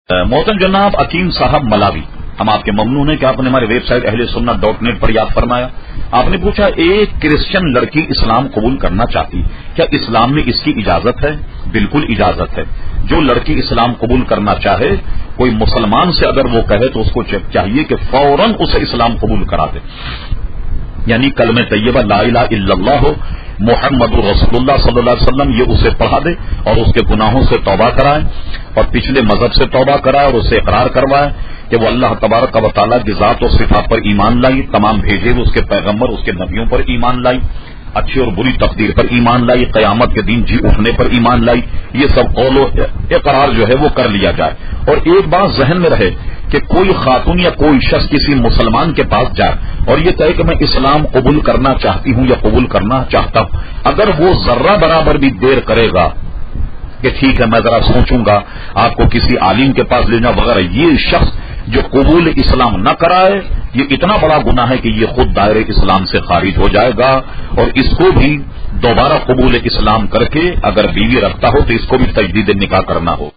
محترم جناب عقیم صاحب ملاوی، ہم آپ کے ممنون ہیں کہ آپ نے ہماری ویب سائٹ اہلسنت.net پر یاد فرمایا. آپ نے پوچھا ایک کرسچن لڑکی اسلام قبول کرنا چاہتی، کیا اسلام میں اس کی اجازت ہے؟ بالکل اجازت ہے. جو لڑکی اسلام قبول کرنا چاہے، کوئی مسلمان سے اگر وہ کہے تو اس کو چاہیے کہ فوراً اسے اسلام قبول کرا دے، یعنی کلمہ طیبہ لا الہ الا اللہ محمد رسول اللہ صلی اللہ علیہ وسلم یہ اسے پڑھا دے اور اس کے گناہوں سے توبہ کرائے اور پچھلے مذہب سے توبہ کرائے اور اسے اقرار کروائے کہ وہ اللہ تبارک و تعالیٰ کی ذات و صفات پر ایمان لائی، تمام بھیجے ہوئے اس کے پیغمبر اس کے نبیوں پر ایمان لائی، اچھی اور بری تقدیر پر ایمان لائی، قیامت کے دن جی اٹھنے پر ایمان لائی. یہ سب قول و اقرار جو ہے وہ کر لیا جائے. اور ایک بات ذہن میں رہے کہ کوئی خاتون یا کوئی شخص کسی مسلمان کے پاس جائے اور یہ کہے کہ میں اسلام قبول کرنا چاہتی ہوں یا قبول کرنا چاہتا ہوں، اگر وہ ذرہ برابر بھی دیر کرے گا کہ ٹھیک ہے میں ذرا سوچوں گا، آپ کو کسی عالم کے پاس لینا وغیرہ، یہ شخص جو قبول اسلام نہ کرائے یہ اتنا بڑا گناہ ہے کہ یہ خود دائرے اسلام سے خارج ہو جائے گا. اور اس کو بھی دوبارہ قبول اسلام کر کے اگر بیوی رکھتا ہو تو اس کو بھی تجدید نکاح کرنا ہو.